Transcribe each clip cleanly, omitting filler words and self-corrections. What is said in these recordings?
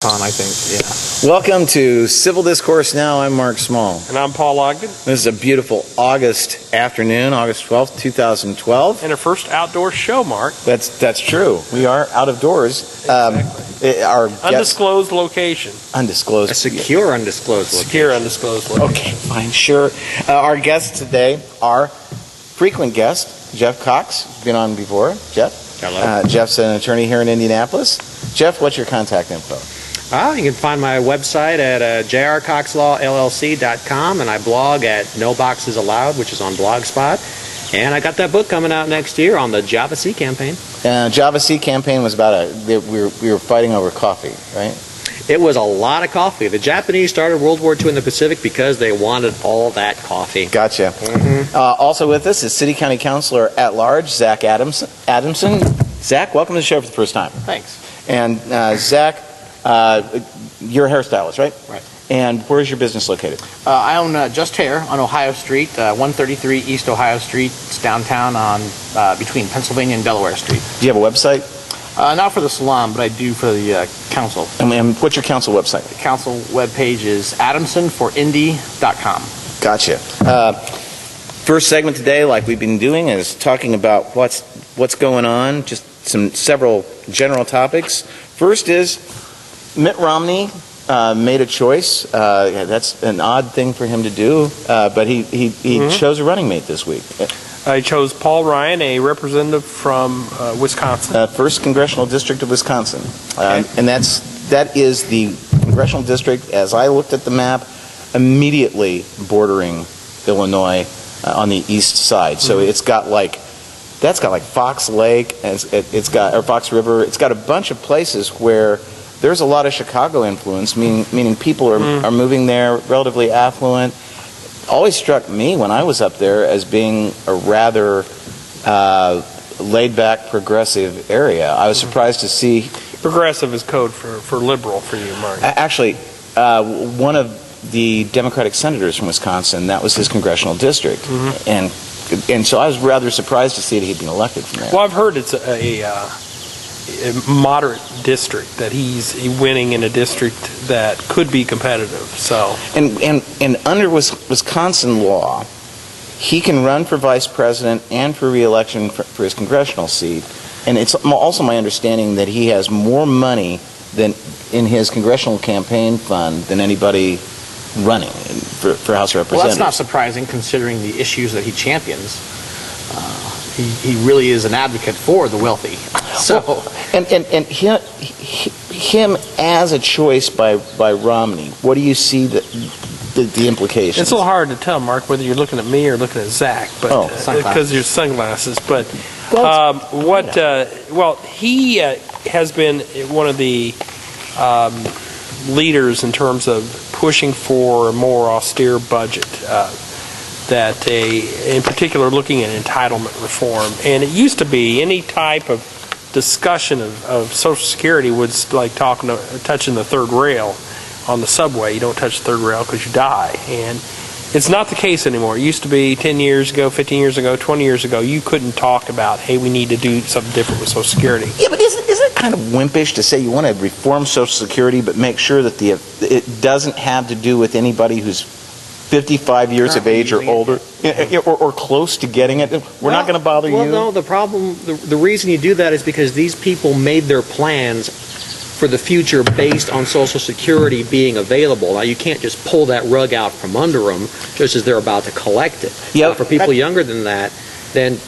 On, I think, yeah. Welcome to Civil Discourse Now. I'm Mark Small. And I'm Paul Ogden. This is a beautiful August afternoon, August 12th, 2012. And our first outdoor show, Mark. That's true. We are out of doors. Exactly. Our undisclosed location. Undisclosed. A secure undisclosed location. Secure undisclosed location. Okay, fine, sure. Our guests today are frequent guest, Jeff Cox. Been on before. Jeff? Hello. Jeff's an attorney here in Indianapolis. Jeff, what's your contact info? You can find my website at jrcoxlawllc.com, and I blog at No Boxes Allowed, which is on Blogspot. And I got that book coming out next year on the Java C campaign. Java C campaign was about we were fighting over coffee, right? It was a lot of coffee. The Japanese started World War II in the Pacific because they wanted all that coffee. Gotcha. Mm-hmm. Also with us is City-County Councilor at Large, Zach Adamson. Zach, welcome to the show for the first time. Thanks. And Zach, you're a hairstylist, right? Right. And where's your business located? I own Just Hair on Ohio Street, 133 East Ohio Street. It's downtown on between Pennsylvania and Delaware Street. Do you have a website? Not for the salon, but I do for the council. And what's your council website? The council webpage is adamsonforindy.com. Gotcha. First segment today, like we've been doing, is talking about what's going on, just several general topics. First is Mitt Romney made a choice. That's an odd thing for him to do, but he chose a running mate this week. I chose Paul Ryan, a representative from Wisconsin. First Congressional District of Wisconsin. Okay. And that is the Congressional District, as I looked at the map, immediately bordering Illinois on the east side. So that's got like Fox Lake, and it's got Fox River. It's got a bunch of places where there's a lot of Chicago influence, meaning people are moving there, relatively affluent. Always struck me when I was up there as being a rather laid-back, progressive area. I was surprised to see... Progressive is code for liberal for you, Mark. Actually, one of the Democratic senators from Wisconsin, that was his congressional district. And so I was rather surprised to see that he'd been elected from there. Well, I've heard it's a moderate district, that he's winning in a district that could be competitive. So and under Wisconsin law, he can run for vice president and for re-election for his congressional seat. And it's also my understanding that he has more money than in his congressional campaign fund than anybody running for House of Representatives. Well, that's not surprising considering the issues that he champions. He really is an advocate for the wealthy. So, and him as a choice by Romney, what do you see the implications? it's a little hard to tell, Mark, whether you're looking at me or looking at Zach, but because your sunglasses. But he has been one of the leaders in terms of pushing for a more austere budget. In particular, looking at entitlement reform. And it used to be any type of discussion of Social Security was like touching the third rail on the subway. You don't touch the third rail because you die. And it's not the case anymore. It used to be 10 years ago, 15 years ago, 20 years ago, you couldn't talk about, hey, we need to do something different with Social Security. Yeah, but isn't it kind of wimpish to say you want to reform Social Security but make sure that it doesn't have to do with anybody who's 55 years of age or older, or close to getting it? We're not going to bother you? Well, no, the problem, the reason you do that is because these people made their plans for the future based on Social Security being available. Now, you can't just pull that rug out from under them just as they're about to collect it. Yep. For people younger than that, then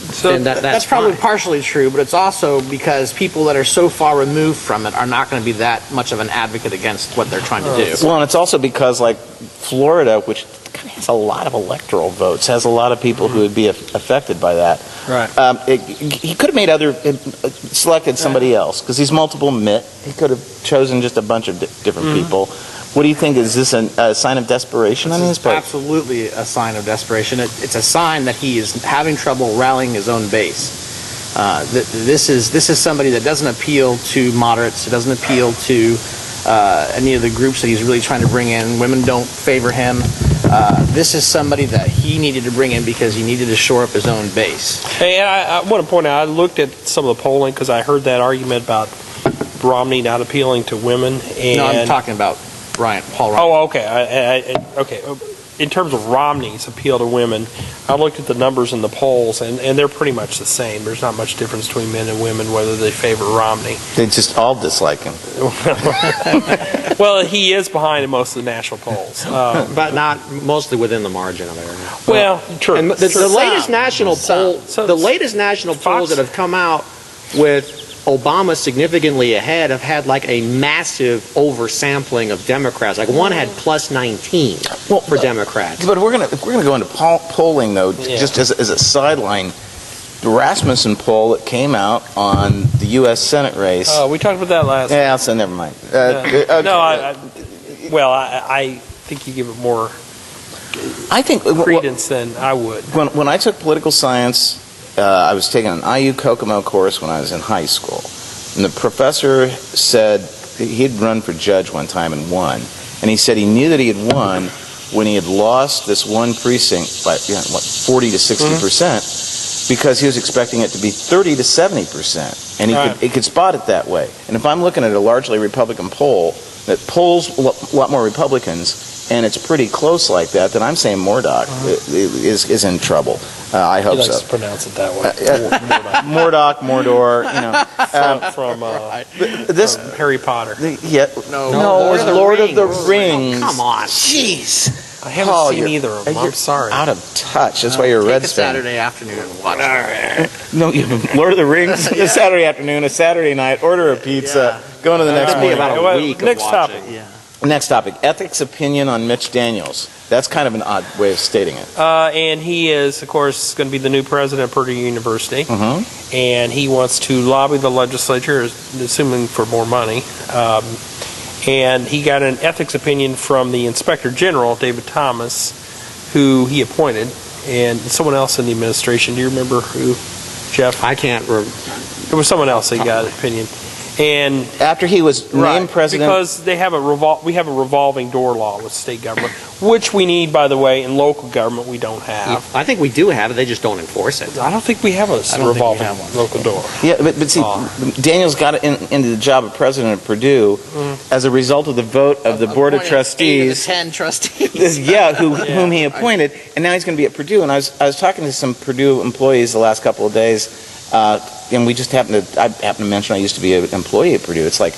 that's probably fine. partially true, but it's also because people that are so far removed from it are not going to be that much of an advocate against what they're trying to do. Well, and it's also because, like, Florida, which kind of has a lot of electoral votes, has a lot of people who would be affected by that. Right. He could have selected somebody else, because he's multiple Mitt. He could have chosen just a bunch of different people. What do you think? Is this a sign of desperation on his part? Absolutely a sign of desperation. It's a sign that he is having trouble rallying his own base. This is somebody that doesn't appeal to moderates. It doesn't appeal to any of the groups that he's really trying to bring in. Women don't favor him. This is somebody that he needed to bring in because he needed to shore up his own base. Hey, I want to point out, I looked at some of the polling because I heard that argument about Romney not appealing to women. And No, I'm talking about Paul Ryan. Oh, okay. Okay. In terms of Romney's appeal to women, I looked at the numbers in the polls, and they're pretty much the same. There's not much difference between men and women whether they favor Romney. They just all dislike him. Well, he is behind in most of the national polls. But not mostly within the margin of error. Well, true. And the latest national poll, So- the latest national polls that have come out with Obama significantly ahead have had like a massive oversampling of Democrats. Like one had plus 19 for Democrats. But if we're gonna go into polling though, just as a sideline, the Rasmussen poll that came out on the U.S. Senate race. Oh, we talked about that last. Yeah, so never mind. Okay. Okay. No, I think you give it more I think credence than I would. when I took political science, I was taking an IU Kokomo course when I was in high school, and the professor said he'd run for judge one time and won, and he said he knew that he had won when he had lost this one precinct by 40 to 60%, because he was expecting it to be 30 to 70%, and he could spot it that way. And if I'm looking at a largely Republican poll that polls a lot more Republicans, and it's pretty close like that, then I'm saying Murdoch is in trouble. I hope He likes so. to pronounce it that way. Murdoch, Mordor, you know. From Harry Potter. No, it's Lord of the Rings. Oh, come on. Jeez. I haven't Oh, seen you're- either of them. I'm you're sorry. Out of touch. That's why you're a Take a Reds fan. Saturday afternoon and watch it. No, Lord of the Rings, a Saturday afternoon, a Saturday night, order a pizza, go into the next That'd be morning. about a Well, week next of topic. watching. Yeah. Next topic, ethics opinion on Mitch Daniels. That's kind of an odd way of stating it. And he is, of course, going to be the new president of Purdue University. And he wants to lobby the legislature, assuming for more money. And he got an ethics opinion from the Inspector General, David Thomas, who he appointed, and someone else in the administration. Do you remember who, Jeff? I can't remember. It was someone else that got an opinion. And After he was named president, because they have we have a revolving door law with state government, which we need, by the way, in local government we don't have. I think we do have it. They just don't enforce it. I don't think we have a don't think we revolving have one. local door. yeah, but see, Daniels got into the job of president of Purdue as a result of the vote of the board of Appointed 8 of the trustees. 10 trustees. Whom he appointed, and now he's going to be at Purdue. And I was talking to some Purdue employees the last couple of days, and I happened to mention I used to be an employee at Purdue. It's like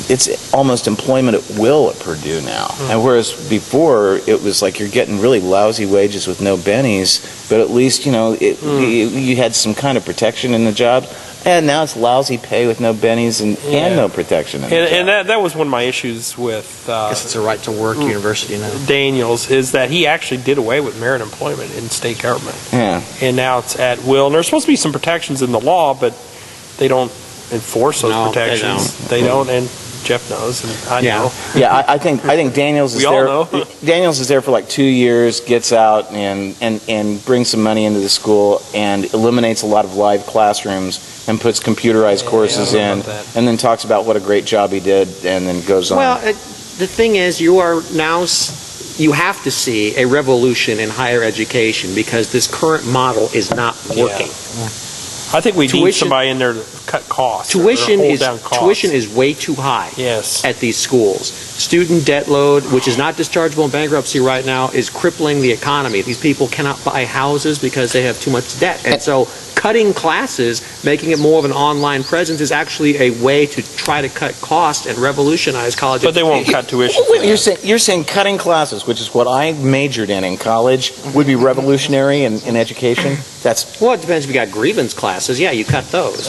it's almost employment at will at Purdue now, and whereas before it was like you're getting really lousy wages with no bennies, but at least you had some kind of protection in the job. And now it's lousy pay with no bennies and no protection in the job. And that was one of my issues with I guess it's a right to work university now. Daniels, is that he actually did away with merit employment in state government. Yeah. And now it's at will. And there's supposed to be some protections in the law, but they don't enforce those No, they protections. They don't, and Jeff knows, and I Yeah. know. Yeah, I think Daniels is We all there. know. Daniels is there for like 2 years, gets out and brings some money into the school and eliminates a lot of live classrooms and puts computerized courses I don't know in, about that. and then talks about what a great job he did, and then goes on. Well, the thing is, you have to see a revolution in higher education because this current model is not working. I think we need Tuition- somebody in there to cut costs. or hold down costs. Tuition is way too high Yes. at these schools. Student debt load, which is not dischargeable in bankruptcy right now, is crippling the economy. These people cannot buy houses because they have too much debt. And so cutting classes, making it more of an online presence, is actually a way to try to cut costs and revolutionize college But they won't education. cut tuition. Wait, you're saying cutting classes, which is what I majored in college, would be revolutionary in education? That's Well, it depends if you got grievance classes. Yeah, you cut those.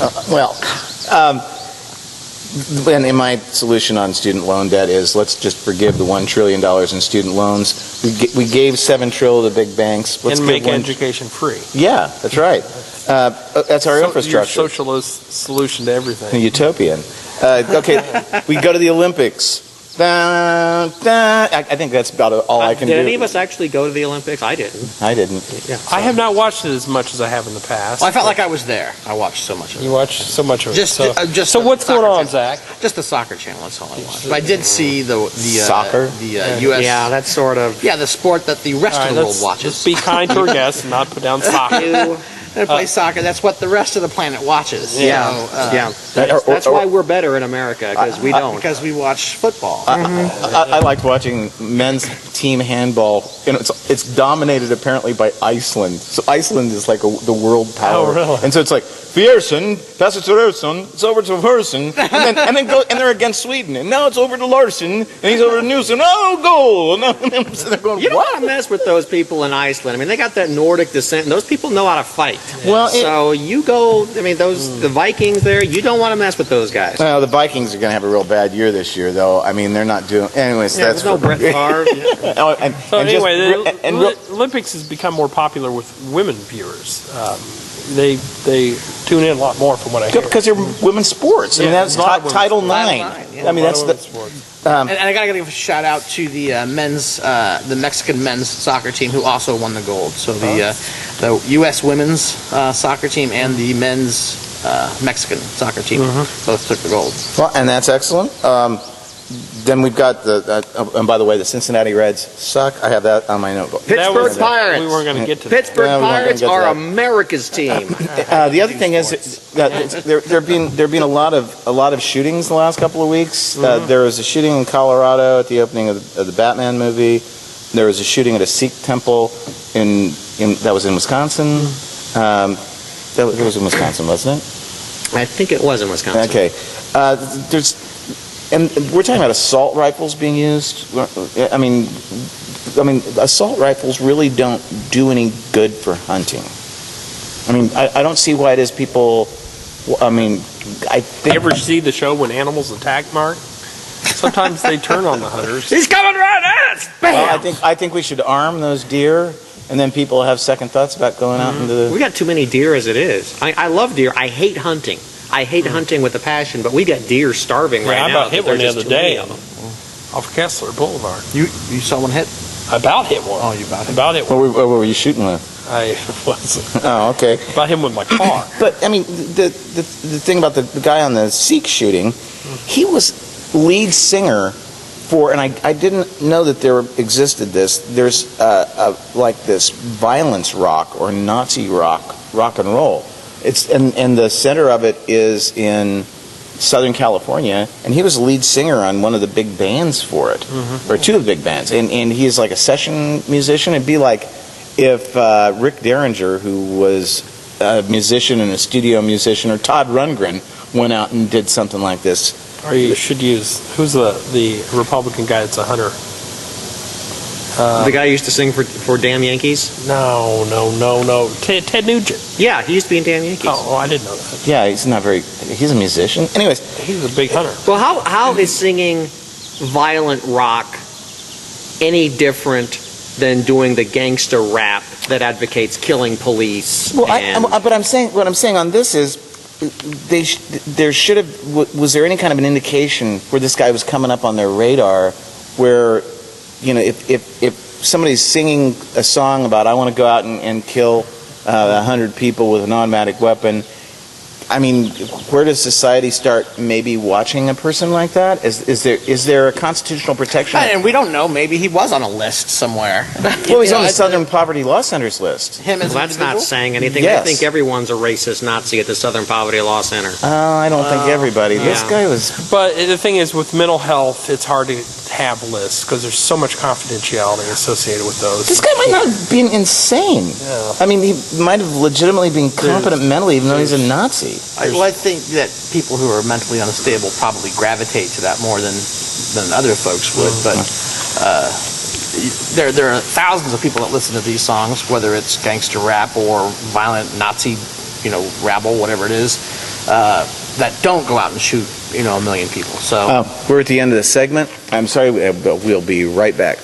and my solution on student loan debt is let's just forgive the $1 trillion in student loans. We gave $7 trillion to big banks. Let's And give make education free. Yeah, that's right. That's our infrastructure. Your socialist solution to everything. Utopian. Okay, we go to the Olympics. I think that's about all I can do. Did any of us actually go to the Olympics? I didn't. I didn't. Yeah. I have not watched it as much as I have in the past. Well, I felt like I was there. I watched so much of it. You watch so much of it. Just So the what's going soccer on, channel. Zach? Just the soccer channel, that's all I watched. But I did see the Soccer? U.S. Yeah, that's sort of. Yeah, the sport that the rest All of right, the world let's watches. just be kind to our guests and not put down soccer. They play soccer. That's what the rest of the planet watches. That's why we're better in America, because we don't. Because we watch football. I liked watching men's team handball, and it's dominated apparently by Iceland. So Iceland is like the world power. Oh, really? And so it's like, Fjersen, pass it to Rörsson, it's over to Hersen, and then they're against Sweden, and now it's over to Larson, and he's over to Nilsson, oh, goal! And so they're going, You don't what? want to mess with those people in Iceland. I mean, they got that Nordic descent, and those people know how to fight. Well, so you go, I mean, the Vikings there, you don't want to mess with those guys. Well, the Vikings are going to have a real bad year this year, though. I mean, they're not doing. Anyways, There's no Brett Favre. So anyway, the Olympics has become more popular with women viewers. They tune in a lot more from what I hear. Because they're women's sports. I mean, that's Title IX. Yeah. I mean, that's the. And I gotta give a shout out to the the Mexican men's soccer team who also won the gold. So the U.S. women's soccer team and the men's Mexican soccer team both took the gold. Well, and that's excellent. Then we've got and by the way, the Cincinnati Reds suck. I have that on my notebook. Pittsburgh Pirates. We weren't going to get to that. Pittsburgh No, we weren't gonna Pirates get to are that. America's team. The other thing is that there've been a lot of shootings in the last couple of weeks. There was a shooting in Colorado at the opening of the Batman movie. There was a shooting at a Sikh temple that was in Wisconsin. That was in Wisconsin, wasn't it? I think it was in Wisconsin. Okay. And we're talking about assault rifles being used. I mean, assault rifles really don't do any good for hunting. I mean, I don't see why it is people. I mean, I think. You ever see the show When Animals Attack, Mark? Sometimes they turn on the hunters. He's coming right at us! Bam! Well, I think we should arm those deer, and then people have second thoughts about going out into the. We got too many deer as it is. I love deer. I hate hunting. I hate hunting with a passion, but we got deer starving right I now. about hit one the There's other just too many day of them. off Kessler Boulevard. You saw one hit? I about hit one. Oh, you about hit? About hit What one. were you shooting with? I was Oh, okay. about him with my car. But I mean, the thing about the guy on the Sikh shooting, he was lead singer for, and I didn't know that there existed this. There's like this violence rock or Nazi rock and roll. It's and the center of it is in Southern California, and he was the lead singer on one of the big bands for it, or two of the big bands, and he's like a session musician. It'd be like if Rick Derringer, who was a musician and a studio musician, or Todd Rundgren went out and did something like this. Or you should use, who's the Republican guy that's a hunter? The guy who used to sing for Damn Yankees? No. Ted Nugent. Yeah, he used to be in Damn Yankees. Oh, I didn't know that. Yeah, he's a musician. Anyways, He's a big hunter. Well, how is singing violent rock any different than doing the gangster rap that advocates killing police? well, and but I'm saying what I'm saying on this is there should have was there any kind of an indication where this guy was coming up on their radar where, you know, if somebody's singing a song about I want to go out and kill 100 people with an automatic weapon, I mean, where does society start maybe watching a person like that? Is there a constitutional protection? And we don't know. Maybe he was on a list somewhere. Well, he's on the Southern Poverty Law Center's list. Him as well, that's an not individual? saying anything. Yes. I think everyone's a racist Nazi at the Southern Poverty Law Center. I don't think everybody. This yeah. guy was. But the thing is, with mental health, it's hard to have lists because there's so much confidentiality associated with those. This guy might not have been insane. Yeah. I mean, he might have legitimately been competent mentally, even though he's a Nazi. I think that people who are mentally unstable probably gravitate to that more than other folks would. But there are thousands of people that listen to these songs, whether it's gangster rap or violent Nazi, rabble, whatever it is, that don't go out and shoot, 1 million people. So We're at the end of the segment. I'm sorry, but we'll be right back.